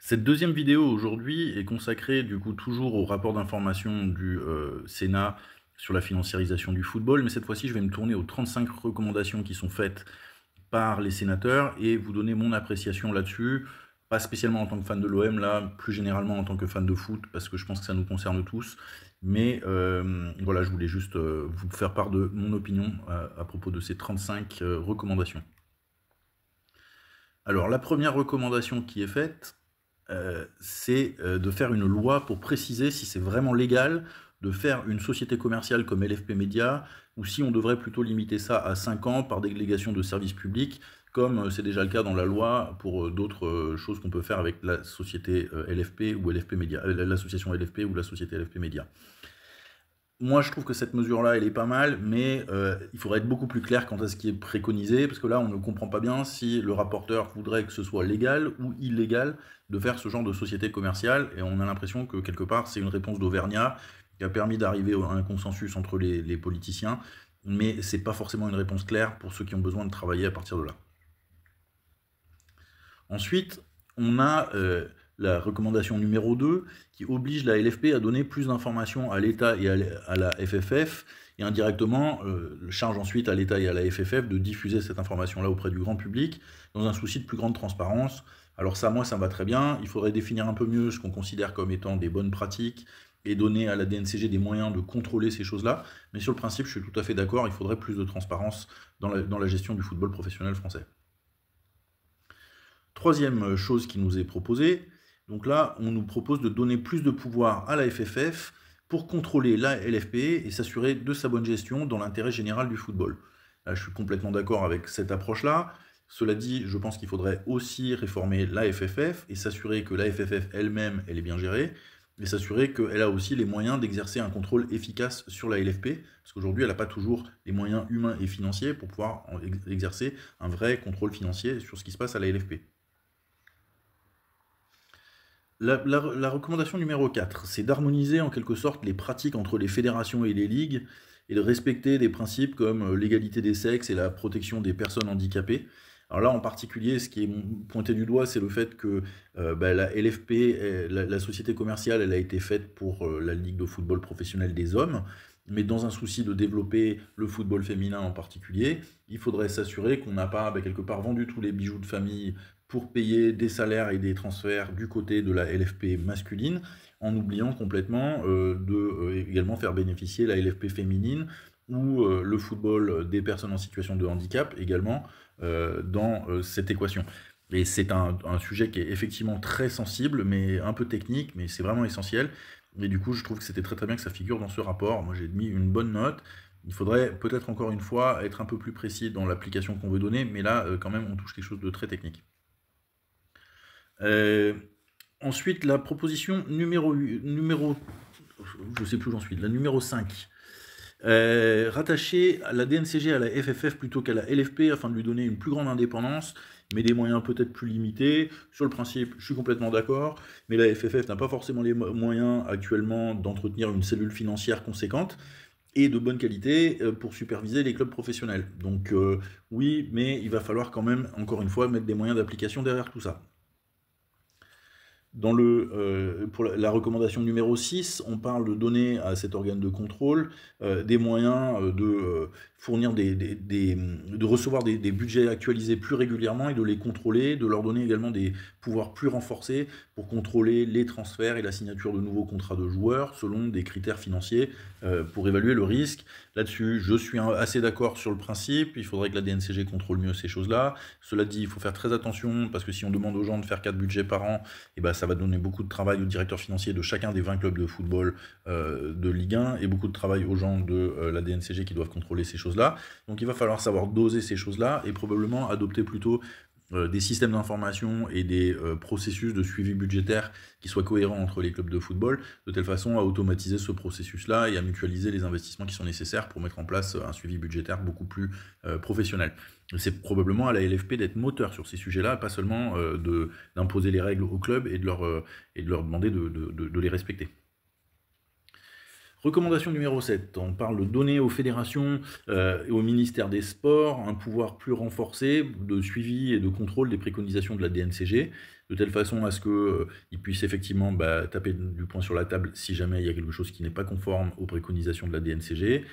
Cette deuxième vidéo aujourd'hui est consacrée du coup toujours au rapport d'information du Sénat sur la financiarisation du football, mais cette fois-ci je vais me tourner aux 35 recommandations qui sont faites par les sénateurs et vous donner mon appréciation là-dessus, pas spécialement en tant que fan de l'OM, là, plus généralement en tant que fan de foot, parce que je pense que ça nous concerne tous, mais voilà, je voulais juste vous faire part de mon opinion à propos de ces 35 recommandations. Alors la première recommandation qui est faite, c'est de faire une loi pour préciser si c'est vraiment légal de faire une société commerciale comme LFP Média, ou si on devrait plutôt limiter ça à 5 ans par délégation de services publics, comme c'est déjà le cas dans la loi pour d'autres choses qu'on peut faire avec la société LFP ou LFP Média, l'association LFP ou la société LFP Média. Moi, je trouve que cette mesure-là, elle est pas mal, mais il faudrait être beaucoup plus clair quant à ce qui est préconisé, parce que là, on ne comprend pas bien si le rapporteur voudrait que ce soit légal ou illégal de faire ce genre de société commerciale, et on a l'impression que, quelque part, c'est une réponse d'Auvergnat qui a permis d'arriver à un consensus entre les politiciens, mais c'est pas forcément une réponse claire pour ceux qui ont besoin de travailler à partir de là. Ensuite, on a la recommandation numéro 2 qui oblige la LFP à donner plus d'informations à l'État et à la FFF, et indirectement charge ensuite à l'État et à la FFF de diffuser cette information-là auprès du grand public dans un souci de plus grande transparence. Alors ça, moi, ça me va très bien. Il faudrait définir un peu mieux ce qu'on considère comme étant des bonnes pratiques et donner à la DNCG des moyens de contrôler ces choses-là. Mais sur le principe, je suis tout à fait d'accord, il faudrait plus de transparence dans la gestion du football professionnel français. Troisième chose qui nous est proposée, donc là, on nous propose de donner plus de pouvoir à la FFF pour contrôler la LFP et s'assurer de sa bonne gestion dans l'intérêt général du football. Là, je suis complètement d'accord avec cette approche-là. Cela dit, je pense qu'il faudrait aussi réformer la FFF et s'assurer que la FFF elle-même, elle est bien gérée, et s'assurer qu'elle a aussi les moyens d'exercer un contrôle efficace sur la LFP, parce qu'aujourd'hui, elle n'a pas toujours les moyens humains et financiers pour pouvoir exercer un vrai contrôle financier sur ce qui se passe à la LFP. La recommandation numéro 4, c'est d'harmoniser en quelque sorte les pratiques entre les fédérations et les ligues et de respecter des principes comme l'égalité des sexes et la protection des personnes handicapées. Alors là, en particulier, ce qui est pointé du doigt, c'est le fait que la LFP, la société commerciale, elle a été faite pour la Ligue de football professionnel des hommes, mais dans un souci de développer le football féminin en particulier, il faudrait s'assurer qu'on n'a pas quelque part vendu tous les bijoux de famille pour payer des salaires et des transferts du côté de la LFP masculine, en oubliant complètement de également faire bénéficier la LFP féminine ou le football des personnes en situation de handicap également dans cette équation. Et c'est un sujet qui est effectivement très sensible, mais un peu technique, mais c'est vraiment essentiel. Et du coup, je trouve que c'était très très bien que ça figure dans ce rapport. Moi, j'ai mis une bonne note. Il faudrait peut-être encore une fois être un peu plus précis dans l'application qu'on veut donner, mais là, quand même, on touche quelque chose de très technique. Euh, Ensuite, la proposition numéro je sais plus où j'en suis, la numéro 5. Rattacher la DNCG à la FFF plutôt qu'à la LFP afin de lui donner une plus grande indépendance, mais des moyens peut-être plus limités. Sur le principe, je suis complètement d'accord, mais la FFF n'a pas forcément les moyens actuellement d'entretenir une cellule financière conséquente et de bonne qualité pour superviser les clubs professionnels. Donc oui, mais il va falloir quand même, encore une fois, mettre des moyens d'application derrière tout ça. Pour la recommandation numéro 6, on parle de donner à cet organe de contrôle des moyens de fournir de recevoir des budgets actualisés plus régulièrement et de les contrôler, de leur donner également des pouvoirs plus renforcés pour contrôler les transferts et la signature de nouveaux contrats de joueurs selon des critères financiers pour évaluer le risque. Là-dessus, je suis assez d'accord sur le principe, il faudrait que la DNCG contrôle mieux ces choses-là. Cela dit, il faut faire très attention parce que si on demande aux gens de faire 4 budgets par an, et ben, ça va donner beaucoup de travail aux directeurs financiers de chacun des 20 clubs de football de Ligue 1 et beaucoup de travail aux gens de la DNCG qui doivent contrôler ces choses-là. Donc il va falloir savoir doser ces choses-là et probablement adopter plutôt des systèmes d'information et des processus de suivi budgétaire qui soient cohérents entre les clubs de football, de telle façon à automatiser ce processus-là et à mutualiser les investissements qui sont nécessaires pour mettre en place un suivi budgétaire beaucoup plus professionnel. C'est probablement à la LFP d'être moteur sur ces sujets-là, pas seulement d'imposer les règles aux clubs et de leur demander de les respecter. Recommandation numéro 7, on parle de donner aux fédérations et au ministère des Sports un pouvoir plus renforcé de suivi et de contrôle des préconisations de la DNCG. de telle façon à ce qu'ils puissent effectivement taper du poing sur la table si jamais il y a quelque chose qui n'est pas conforme aux préconisations de la DNCG.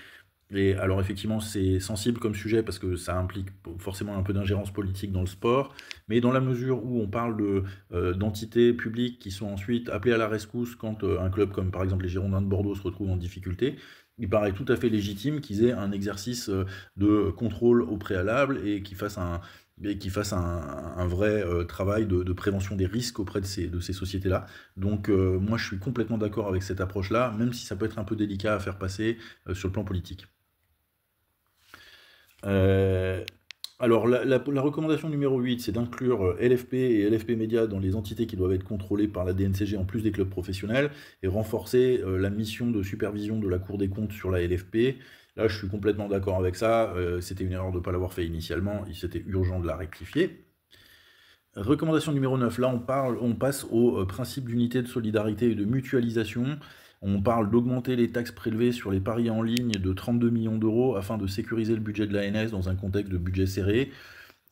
Et alors effectivement, c'est sensible comme sujet parce que ça implique forcément un peu d'ingérence politique dans le sport, mais dans la mesure où on parle d'entités publiques qui sont ensuite appelées à la rescousse quand un club comme par exemple les Girondins de Bordeaux se retrouve en difficulté, il paraît tout à fait légitime qu'ils aient un exercice de contrôle au préalable et qu'ils fassent un vrai travail de prévention des risques auprès de ces sociétés-là. Donc moi je suis complètement d'accord avec cette approche-là, même si ça peut être un peu délicat à faire passer sur le plan politique. Euh, alors, la recommandation numéro 8, c'est d'inclure LFP et LFP Média dans les entités qui doivent être contrôlées par la DNCG en plus des clubs professionnels et renforcer la mission de supervision de la Cour des comptes sur la LFP. Là, je suis complètement d'accord avec ça. C'était une erreur de ne pas l'avoir fait initialement. C'était urgent de la rectifier. Recommandation numéro 9, là on passe au principe d'unité de solidarité et de mutualisation. On parle d'augmenter les taxes prélevées sur les paris en ligne de 32 millions d'euros afin de sécuriser le budget de l'ANS dans un contexte de budget serré.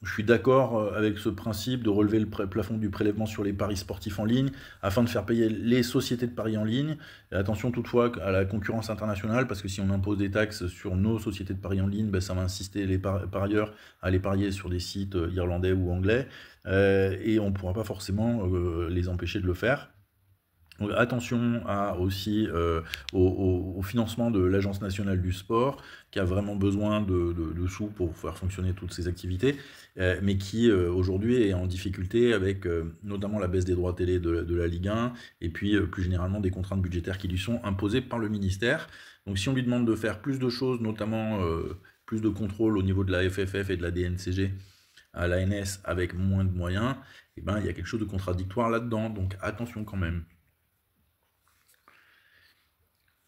Je suis d'accord avec ce principe de relever le plafond du prélèvement sur les paris sportifs en ligne afin de faire payer les sociétés de paris en ligne. Et attention toutefois à la concurrence internationale parce que si on impose des taxes sur nos sociétés de paris en ligne, ça va insister les parieurs à aller parier sur des sites irlandais ou anglais et on ne pourra pas forcément les empêcher de le faire. Donc, attention aussi au financement de l'Agence nationale du sport, qui a vraiment besoin de sous pour faire fonctionner toutes ces activités, mais qui aujourd'hui est en difficulté avec notamment la baisse des droits télé de la Ligue 1, et puis plus généralement des contraintes budgétaires qui lui sont imposées par le ministère. Donc si on lui demande de faire plus de choses, notamment plus de contrôle au niveau de la FFF et de la DNCG à l'ANS avec moins de moyens, il y a quelque chose de contradictoire là-dedans, donc attention quand même.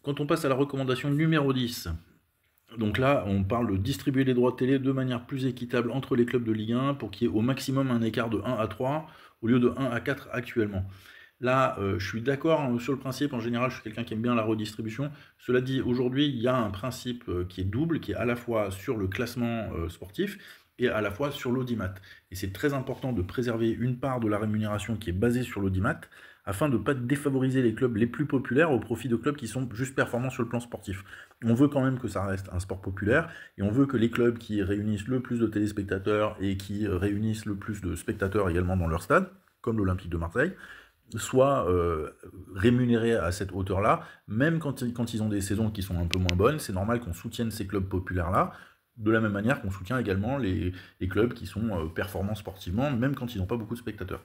Quand on passe à la recommandation numéro 10, donc là, on parle de distribuer les droits de télé de manière plus équitable entre les clubs de Ligue 1 pour qu'il y ait au maximum un écart de 1 à 3 au lieu de 1 à 4 actuellement. Là, je suis d'accord sur le principe, en général, je suis quelqu'un qui aime bien la redistribution. Cela dit, aujourd'hui, il y a un principe qui est double, qui est à la fois sur le classement sportif et à la fois sur l'audimat. Et c'est très important de préserver une part de la rémunération qui est basée sur l'audimat, afin de ne pas défavoriser les clubs les plus populaires au profit de clubs qui sont juste performants sur le plan sportif. On veut quand même que ça reste un sport populaire, et on veut que les clubs qui réunissent le plus de téléspectateurs et qui réunissent le plus de spectateurs également dans leur stade, comme l'Olympique de Marseille, soient rémunérés à cette hauteur-là, même quand ils ont des saisons qui sont un peu moins bonnes. C'est normal qu'on soutienne ces clubs populaires-là, de la même manière qu'on soutient également les clubs qui sont performants sportivement, même quand ils n'ont pas beaucoup de spectateurs.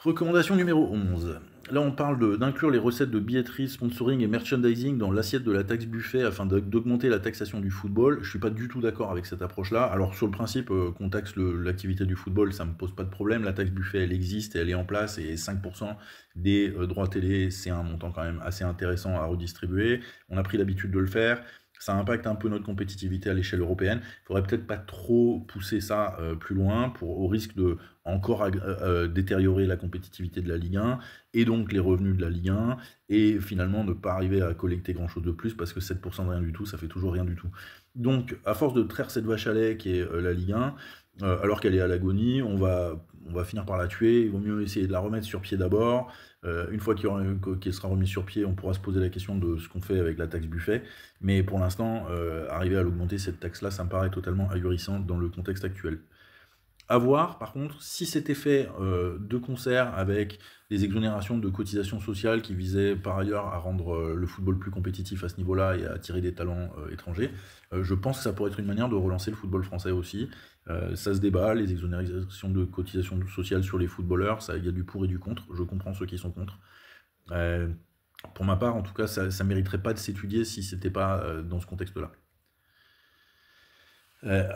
Recommandation numéro 11. Là, on parle d'inclure les recettes de billetterie, sponsoring et merchandising dans l'assiette de la taxe Buffet afin d'augmenter la taxation du football. Je ne suis pas du tout d'accord avec cette approche-là. Alors, sur le principe qu'on taxe l'activité du football, ça ne me pose pas de problème. La taxe Buffet, elle existe et elle est en place. Et 5% des droits télé, c'est un montant quand même assez intéressant à redistribuer. On a pris l'habitude de le faire. Ça impacte un peu notre compétitivité à l'échelle européenne. Il ne faudrait peut-être pas trop pousser ça plus loin au risque de encore détériorer la compétitivité de la Ligue 1 et donc les revenus de la Ligue 1 et finalement ne pas arriver à collecter grand chose de plus parce que 7% de rien du tout, ça fait toujours rien du tout. Donc à force de traire cette vache à lait qui est la Ligue 1, alors qu'elle est à l'agonie, on va finir par la tuer. Il vaut mieux essayer de la remettre sur pied d'abord. Une fois qu'elle sera remise sur pied, on pourra se poser la question de ce qu'on fait avec la taxe Buffet. Mais pour l'instant, arriver à l'augmenter, cette taxe-là, ça me paraît totalement ahurissant dans le contexte actuel. À voir, par contre, si c'était fait de concert avec des exonérations de cotisations sociales qui visaient par ailleurs à rendre le football plus compétitif à ce niveau-là et à attirer des talents étrangers, je pense que ça pourrait être une manière de relancer le football français aussi. Ça se débat, les exonérations de cotisations sociales sur les footballeurs, il y a du pour et du contre, je comprends ceux qui sont contre. Pour ma part, en tout cas, ça ne mériterait pas de s'étudier si ce n'était pas dans ce contexte-là.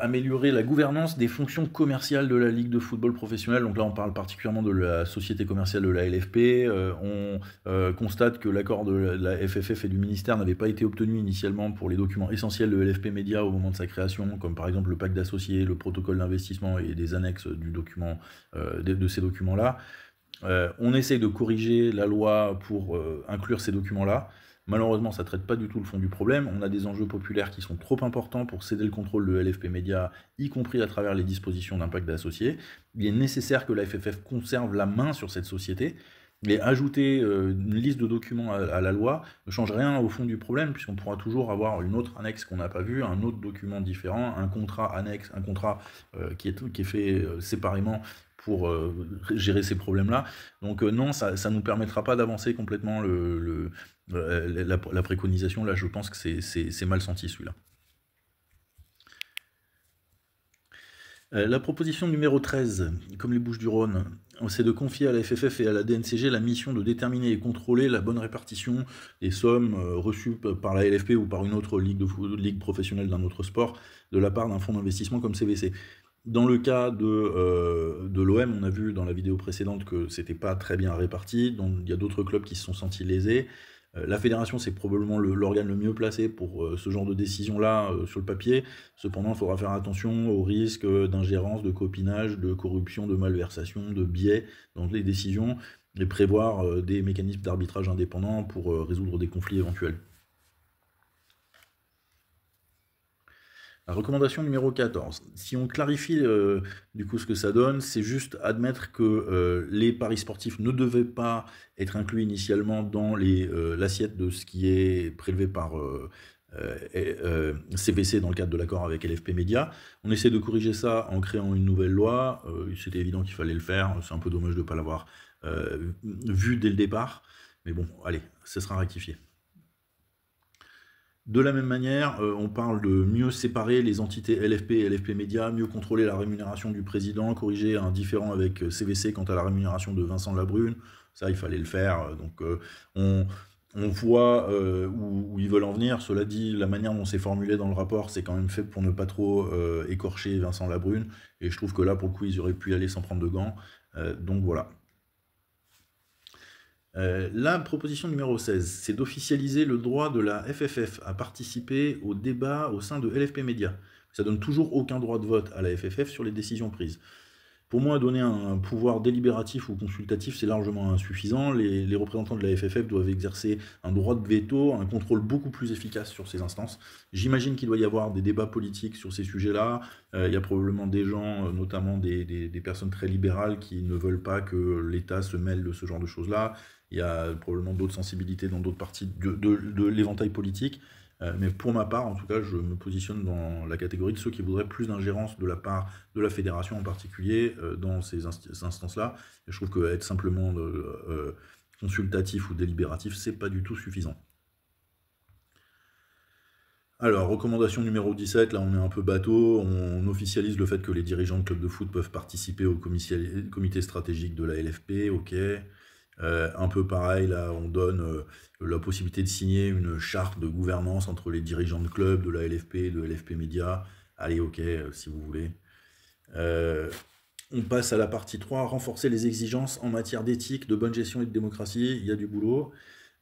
Améliorer la gouvernance des fonctions commerciales de la Ligue de football professionnel. Donc là, on parle particulièrement de la société commerciale de la LFP. On constate que l'accord de la FFF et du ministère n'avait pas été obtenu initialement pour les documents essentiels de LFP Média au moment de sa création, comme par exemple le pacte d'associés, le protocole d'investissement et des annexes du document, de ces documents-là. On essaye de corriger la loi pour inclure ces documents-là. Malheureusement, ça ne traite pas du tout le fond du problème. On a des enjeux populaires qui sont trop importants pour céder le contrôle de LFP Média, y compris à travers les dispositions d'impact d'associés. Il est nécessaire que la FFF conserve la main sur cette société. Et ajouter une liste de documents à la loi ne change rien au fond du problème, puisqu'on pourra toujours avoir une autre annexe qu'on n'a pas vue, un autre document différent, un contrat annexe, un contrat qui est fait séparément pour gérer ces problèmes-là. Donc non, ça ne nous permettra pas d'avancer complètement la préconisation. Là, je pense que c'est mal senti, celui-là. La proposition numéro 13, comme les Bouches-du-Rhône, c'est de confier à la FFF et à la DNCG la mission de déterminer et contrôler la bonne répartition des sommes reçues par la LFP ou par une autre ligue professionnelle d'un autre sport de la part d'un fonds d'investissement comme CVC. Dans le cas de l'OM, on a vu dans la vidéo précédente que c'était pas très bien réparti, donc il y a d'autres clubs qui se sont sentis lésés. La fédération, c'est probablement l'organe le mieux placé pour ce genre de décision-là sur le papier. Cependant, il faudra faire attention aux risques d'ingérence, de copinage, de corruption, de malversation, de biais dans les décisions et prévoir des mécanismes d'arbitrage indépendants pour résoudre des conflits éventuels. La recommandation numéro 14. Si on clarifie du coup ce que ça donne, c'est juste admettre que les paris sportifs ne devaient pas être inclus initialement dans l'assiette de ce qui est prélevé par CVC dans le cadre de l'accord avec LFP Média. On essaie de corriger ça en créant une nouvelle loi. C'était évident qu'il fallait le faire. C'est un peu dommage de ne pas l'avoir vu dès le départ. Mais bon, allez, ça sera rectifié. De la même manière, on parle de mieux séparer les entités LFP et LFP Média, mieux contrôler la rémunération du président, corriger un différend avec CVC quant à la rémunération de Vincent Labrune. Ça, il fallait le faire. Donc, on voit où ils veulent en venir. Cela dit, la manière dont c'est formulé dans le rapport, c'est quand même fait pour ne pas trop écorcher Vincent Labrune. Et je trouve que là, pour le coup, ils auraient pu y aller sans prendre de gants. Donc voilà. La proposition numéro 16, c'est d'officialiser le droit de la FFF à participer au débat au sein de LFP Média. Ça donne toujours aucun droit de vote à la FFF sur les décisions prises. Pour moi, donner un pouvoir délibératif ou consultatif, c'est largement insuffisant. Les représentants de la FFF doivent exercer un droit de veto, un contrôle beaucoup plus efficace sur ces instances. J'imagine qu'il doit y avoir des débats politiques sur ces sujets-là. Il y a probablement des gens, notamment des personnes très libérales, qui ne veulent pas que l'État se mêle de ce genre de choses-là. Il y a probablement d'autres sensibilités dans d'autres parties de l'éventail politique. Mais pour ma part, en tout cas, je me positionne dans la catégorie de ceux qui voudraient plus d'ingérence de la part de la fédération en particulier dans ces instances-là. Et je trouve qu'être simplement consultatif ou délibératif, c'est pas du tout suffisant. Alors, recommandation numéro 17, là on est un peu bateau, on officialise le fait que les dirigeants de clubs de foot peuvent participer au comité stratégique de la LFP, ok. Un peu pareil, là, on donne la possibilité de signer une charte de gouvernance entre les dirigeants de clubs, de la LFP et de LFP Média. Allez, ok, si vous voulez. On passe à la partie 3, renforcer les exigences en matière d'éthique, de bonne gestion et de démocratie. Il y a du boulot.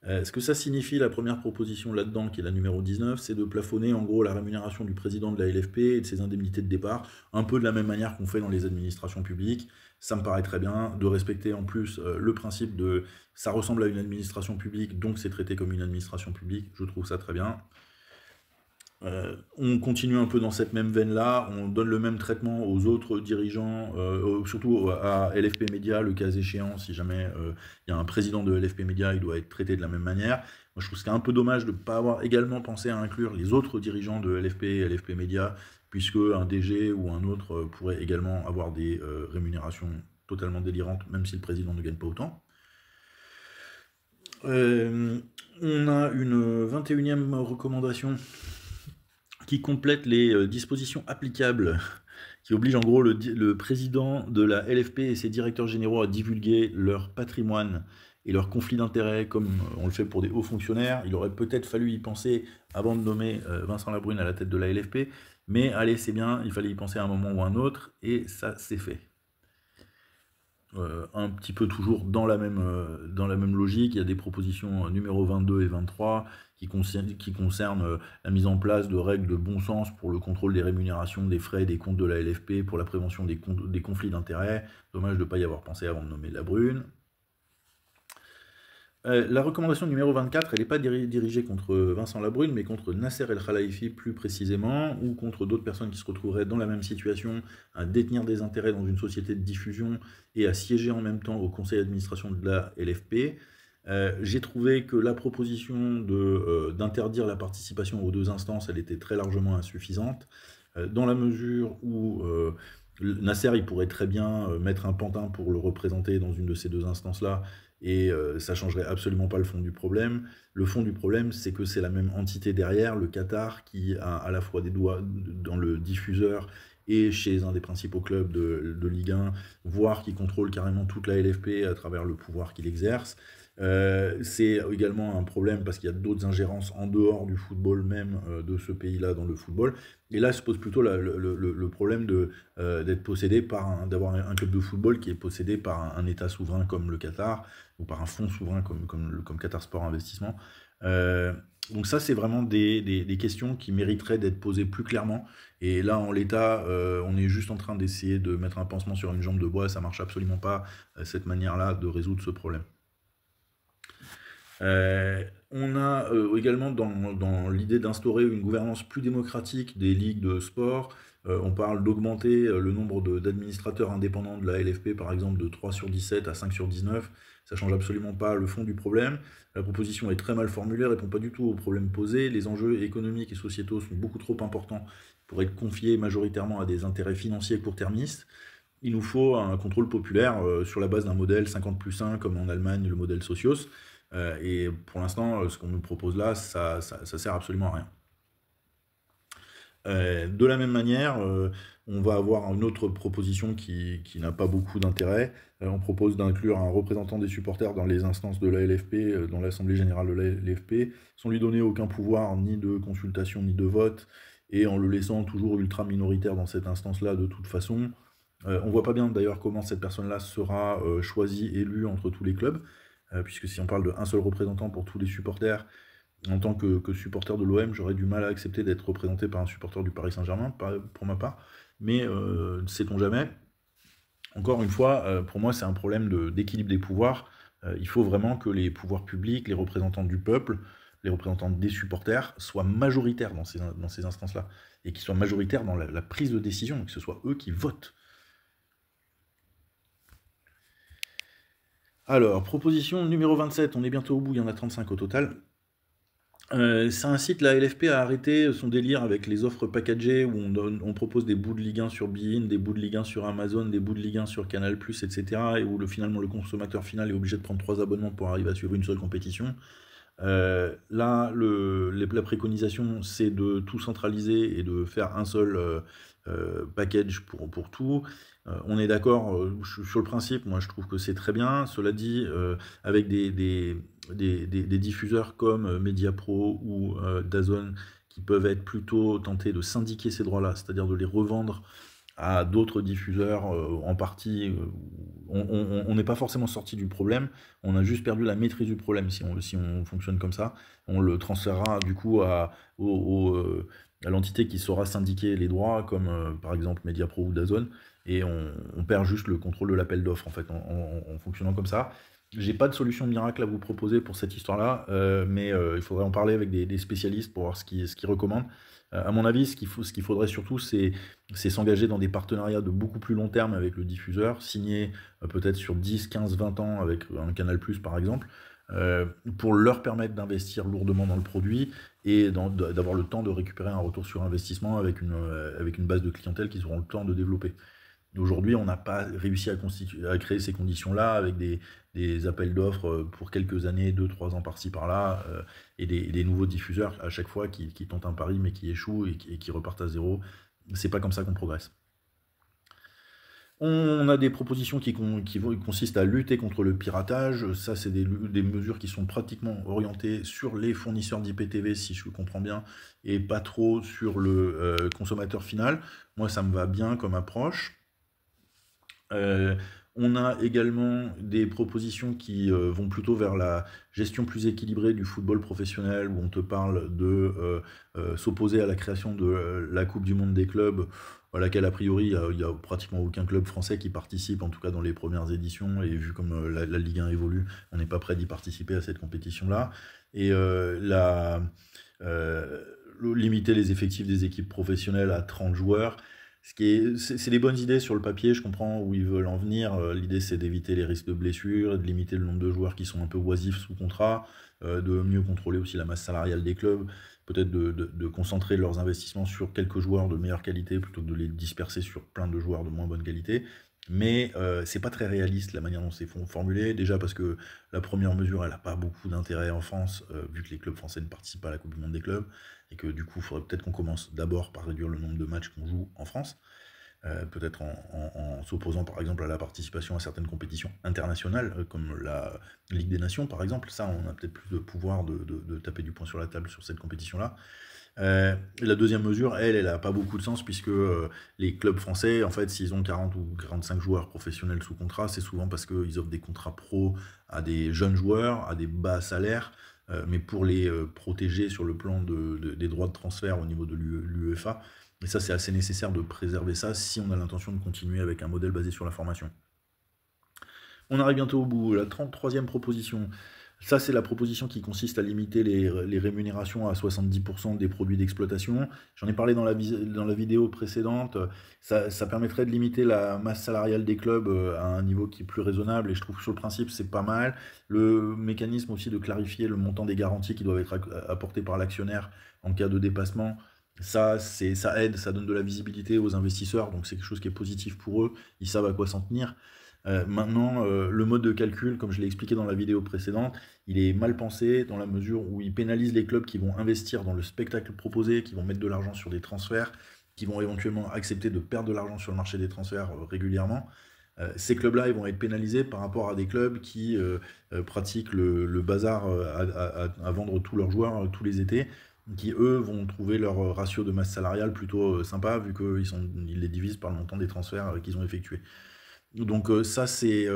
Ce que ça signifie, la première proposition là-dedans, qui est la numéro 19, c'est de plafonner en gros la rémunération du président de la LFP et de ses indemnités de départ, un peu de la même manière qu'on fait dans les administrations publiques. Ça me paraît très bien, de respecter en plus le principe de ça ressemble à une administration publique, donc c'est traité comme une administration publique, je trouve ça très bien. On continue un peu dans cette même veine-là, on donne le même traitement aux autres dirigeants, surtout à LFP Média, le cas échéant, si jamais il y a un président de LFP Média, il doit être traité de la même manière. Moi, je trouve que c'est un peu dommage de ne pas avoir également pensé à inclure les autres dirigeants de LFP et LFP Média, puisque un DG ou un autre pourrait également avoir des rémunérations totalement délirantes, même si le président ne gagne pas autant. On a une 21e recommandation qui complète les dispositions applicables, qui oblige en gros le président de la LFP et ses directeurs généraux à divulguer leur patrimoine et leurs conflits d'intérêts, comme on le fait pour des hauts fonctionnaires. Il aurait peut-être fallu y penser avant de nommer Vincent Labrune à la tête de la LFP, mais allez, c'est bien, il fallait y penser à un moment ou à un autre, et ça, c'est fait. Un petit peu toujours dans la même logique, il y a des propositions numéro 22 et 23 qui concernent la mise en place de règles de bon sens pour le contrôle des rémunérations, des frais et des comptes de la LFP, pour la prévention des conflits d'intérêts. Dommage de ne pas y avoir pensé avant de nommer Labrune. La recommandation numéro 24, elle n'est pas dirigée contre Vincent Labrune, mais contre Nasser El Khelaifi plus précisément, ou contre d'autres personnes qui se retrouveraient dans la même situation, à détenir des intérêts dans une société de diffusion et à siéger en même temps au conseil d'administration de la LFP. J'ai trouvé que la proposition d'interdire la participation aux deux instances, elle était très largement insuffisante, dans la mesure où Nasser, il pourrait très bien mettre un pantin pour le représenter dans une de ces deux instances-là, et ça changerait absolument pas le fond du problème. Le fond du problème, c'est que c'est la même entité derrière, le Qatar, qui a à la fois des doigts dans le diffuseur et chez un des principaux clubs de Ligue 1, voire qui contrôle carrément toute la LFP à travers le pouvoir qu'il exerce. C'est également un problème parce qu'il y a d'autres ingérences en dehors du football même de ce pays-là dans le football. Et là se pose plutôt le problème d'être possédé d'avoir un club de football qui est possédé par un État souverain comme le Qatar, ou par un fonds souverain comme Qatar Sport Investissement. Donc ça, c'est vraiment des questions qui mériteraient d'être posées plus clairement. Et là, en l'état, on est juste en train d'essayer de mettre un pansement sur une jambe de bois. Ça marche absolument pas, cette manière-là de résoudre ce problème. On a également dans l'idée d'instaurer une gouvernance plus démocratique des ligues de sport. On parle d'augmenter le nombre d'administrateurs indépendants de la LFP, par exemple, de 3 sur 17 à 5 sur 19. Ça change absolument pas le fond du problème. La proposition est très mal formulée, répond pas du tout aux problèmes posés. Les enjeux économiques et sociétaux sont beaucoup trop importants pour être confiés majoritairement à des intérêts financiers court-termistes. Il nous faut un contrôle populaire sur la base d'un modèle 50+1, comme en Allemagne, le modèle Socios. Et pour l'instant, ce qu'on nous propose là, ça sert absolument à rien. De la même manière, on va avoir une autre proposition qui n'a pas beaucoup d'intérêt. On propose d'inclure un représentant des supporters dans les instances de la LFP, dans l'Assemblée Générale de la LFP, sans lui donner aucun pouvoir, ni de consultation, ni de vote, et en le laissant toujours ultra minoritaire dans cette instance-là de toute façon. On voit pas bien d'ailleurs comment cette personne-là sera choisie, élue entre tous les clubs, puisque si on parle d'un seul représentant pour tous les supporters, en tant que supporter de l'OM, j'aurais du mal à accepter d'être représenté par un supporter du Paris Saint-Germain, pour ma part, mais sait-on jamais. Encore une fois, pour moi, c'est un problème d'équilibre des pouvoirs. Il faut vraiment que les pouvoirs publics, les représentants du peuple, les représentants des supporters soient majoritaires dans ces instances-là, et qu'ils soient majoritaires dans la prise de décision, que ce soit eux qui votent. Alors, proposition numéro 27, on est bientôt au bout, il y en a 35 au total. Ça incite la LFP à arrêter son délire avec les offres packagées où on propose des bouts de Ligue 1 sur Bein, des bouts de Ligue 1 sur Amazon, des bouts de Ligue 1 sur Canal+, etc. Et où finalement le consommateur final est obligé de prendre 3 abonnements pour arriver à suivre une seule compétition. Là, la préconisation, c'est de tout centraliser et de faire un seul package pour tout. On est d'accord sur le principe, moi je trouve que c'est très bien. Cela dit, avec des diffuseurs comme Mediapro ou DAZN qui peuvent être plutôt tentés de syndiquer ces droits-là, c'est-à-dire de les revendre à d'autres diffuseurs en partie. On n'est pas forcément sorti du problème, on a juste perdu la maîtrise du problème si on fonctionne comme ça. On le transférera du coup à l'entité qui saura syndiquer les droits, comme par exemple Mediapro ou DAZN, et on perd juste le contrôle de l'appel d'offres en fait, en fonctionnant comme ça. J'ai pas de solution miracle à vous proposer pour cette histoire-là, mais il faudrait en parler avec des spécialistes pour voir ce qu'ils recommandent. À mon avis, ce qu'il faudrait surtout, c'est s'engager dans des partenariats de beaucoup plus long terme avec le diffuseur, signer peut-être sur 10, 15, 20 ans avec un Canal+, par exemple, pour leur permettre d'investir lourdement dans le produit et d'avoir le temps de récupérer un retour sur investissement avec une base de clientèle qu'ils auront le temps de développer. Aujourd'hui, on n'a pas réussi à créer ces conditions-là avec des appels d'offres pour quelques années, 2-3 ans par-ci par-là, et des nouveaux diffuseurs à chaque fois qui tentent un pari mais qui échouent et qui repartent à zéro. C'est pas comme ça qu'on progresse. On a des propositions qui consistent à lutter contre le piratage. Ça, c'est des mesures qui sont pratiquement orientées sur les fournisseurs d'IPTV, si je comprends bien, et pas trop sur le consommateur final. Moi, ça me va bien comme approche. On a également des propositions qui vont plutôt vers la gestion plus équilibrée du football professionnel, où on te parle de s'opposer à la création de la Coupe du Monde des clubs, à laquelle a priori il y a pratiquement aucun club français qui participe, en tout cas dans les premières éditions, et vu comme la Ligue 1 évolue, on n'est pas prêt d'y participer à cette compétition-là. Et euh, limiter les effectifs des équipes professionnelles à 30 joueurs. C'est des bonnes idées sur le papier, je comprends où ils veulent en venir. L'idée, c'est d'éviter les risques de blessures, de limiter le nombre de joueurs qui sont un peu oisifs sous contrat, de mieux contrôler aussi la masse salariale des clubs, peut-être de concentrer leurs investissements sur quelques joueurs de meilleure qualité plutôt que de les disperser sur plein de joueurs de moins bonne qualité. Mais c'est pas très réaliste la manière dont c'est formulé, déjà parce que la première mesure, elle n'a pas beaucoup d'intérêt en France, vu que les clubs français ne participent pas à la Coupe du Monde des clubs, et que du coup, il faudrait peut-être qu'on commence d'abord par réduire le nombre de matchs qu'on joue en France, peut-être en s'opposant par exemple à la participation à certaines compétitions internationales, comme la Ligue des Nations par exemple. Ça, on a peut-être plus de pouvoir de taper du poing sur la table sur cette compétition-là. La deuxième mesure, elle n'a pas beaucoup de sens, puisque les clubs français, en fait, s'ils ont 40 ou 45 joueurs professionnels sous contrat, c'est souvent parce qu'ils offrent des contrats pro à des jeunes joueurs, à des bas salaires, mais pour les protéger sur le plan des droits de transfert au niveau de l'UEFA. Et ça, c'est assez nécessaire de préserver ça si on a l'intention de continuer avec un modèle basé sur la formation. On arrive bientôt au bout. La 33e proposition. Ça, c'est la proposition qui consiste à limiter les rémunérations à 70% des produits d'exploitation. J'en ai parlé dans la vidéo précédente. Ça permettrait de limiter la masse salariale des clubs à un niveau qui est plus raisonnable, et je trouve que sur le principe, c'est pas mal. Le mécanisme aussi de clarifier le montant des garanties qui doivent être apportées par l'actionnaire en cas de dépassement, ça aide, ça donne de la visibilité aux investisseurs, donc c'est quelque chose qui est positif pour eux. Ils savent à quoi s'en tenir. Maintenant, le mode de calcul, comme je l'ai expliqué dans la vidéo précédente, il est mal pensé dans la mesure où il pénalise les clubs qui vont investir dans le spectacle proposé, qui vont mettre de l'argent sur des transferts, qui vont éventuellement accepter de perdre de l'argent sur le marché des transferts régulièrement. Ces clubs-là, ils vont être pénalisés par rapport à des clubs qui pratiquent le bazar à vendre tous leurs joueurs tous les étés, qui eux vont trouver leur ratio de masse salariale plutôt sympa, vu qu'ils les divisent par le montant des transferts qu'ils ont effectués. Donc ça, c'est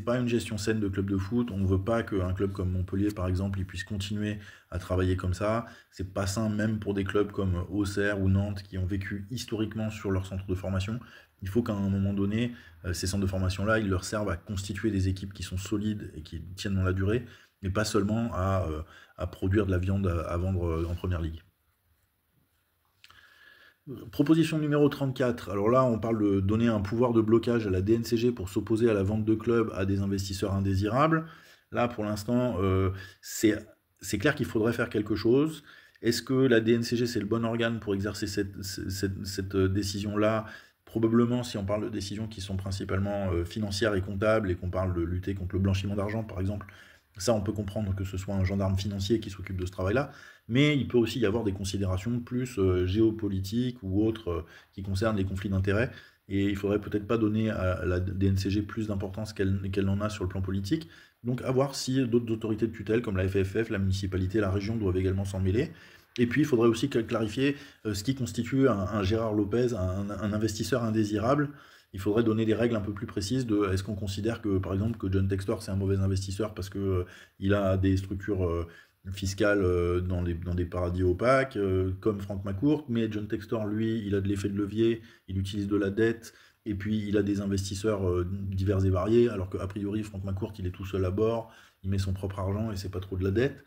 pas une gestion saine de club de foot. On ne veut pas qu'un club comme Montpellier, par exemple, il puisse continuer à travailler comme ça. C'est pas sain même pour des clubs comme Auxerre ou Nantes, qui ont vécu historiquement sur leur centre de formation. Il faut qu'à un moment donné, ces centres de formation-là, ils leur servent à constituer des équipes qui sont solides et qui tiennent dans la durée, mais pas seulement à produire de la viande à vendre en première ligue. Proposition numéro 34. Alors là, on parle de donner un pouvoir de blocage à la DNCG pour s'opposer à la vente de clubs à des investisseurs indésirables. Là, pour l'instant, c'est clair qu'il faudrait faire quelque chose. Est-ce que la DNCG, c'est le bon organe pour exercer cette décision-là? Probablement, si on parle de décisions qui sont principalement financières et comptables, et qu'on parle de lutter contre le blanchiment d'argent, par exemple, ça, on peut comprendre que ce soit un gendarme financier qui s'occupe de ce travail-là, mais il peut aussi y avoir des considérations plus géopolitiques ou autres qui concernent les conflits d'intérêts, et il faudrait peut-être pas donner à la DNCG plus d'importance qu'elle en a sur le plan politique. Donc à voir si d'autres autorités de tutelle, comme la FFF, la municipalité, la région, doivent également s'en mêler. Et puis il faudrait aussi clarifier ce qui constitue un Gérard Lopez, un investisseur indésirable. Il faudrait donner des règles un peu plus précises de est-ce qu'on considère que, par exemple, que John Textor, c'est un mauvais investisseur parce que il a des structures fiscales dans des paradis opaques, comme Franck McCourt, mais John Textor, lui, il a de l'effet de levier, il utilise de la dette, et puis il a des investisseurs divers et variés, alors qu'a priori, Franck McCourt, il est tout seul à bord, il met son propre argent et c'est pas trop de la dette.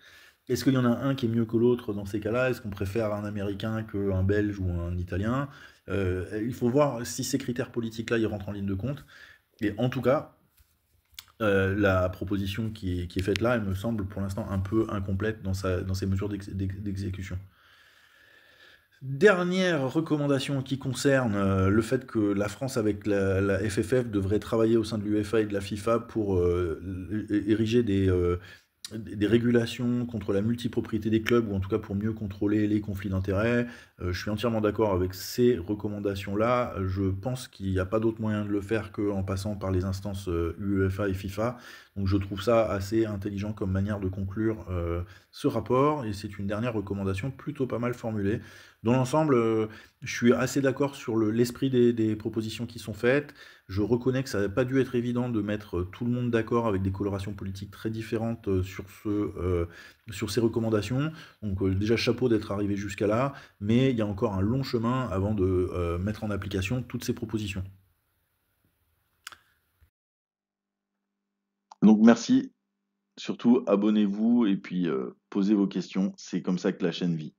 Est-ce qu'il y en a un qui est mieux que l'autre dans ces cas-là? Est-ce qu'on préfère un Américain qu'un Belge ou un Italien? Il faut voir si ces critères politiques-là, ils rentrent en ligne de compte. Et en tout cas, la proposition qui est faite là, elle me semble pour l'instant un peu incomplète dans ses mesures d'exécution. Dernière recommandation qui concerne le fait que la France avec la FFF devrait travailler au sein de l'UEFA et de la FIFA pour ériger des régulations contre la multipropriété des clubs, ou en tout cas pour mieux contrôler les conflits d'intérêts. Je suis entièrement d'accord avec ces recommandations-là. Je pense qu'il n'y a pas d'autre moyen de le faire qu'en passant par les instances UEFA et FIFA. Donc je trouve ça assez intelligent comme manière de conclure ce rapport, et c'est une dernière recommandation plutôt pas mal formulée. Dans l'ensemble, je suis assez d'accord sur l'esprit des propositions qui sont faites. Je reconnais que ça n'a pas dû être évident de mettre, tout le monde d'accord avec des colorations politiques très différentes, sur ces recommandations. Donc, déjà chapeau d'être arrivé jusqu'à là, mais il y a encore un long chemin avant de, mettre en application toutes ces propositions. Donc merci, surtout abonnez-vous et puis posez vos questions, c'est comme ça que la chaîne vit.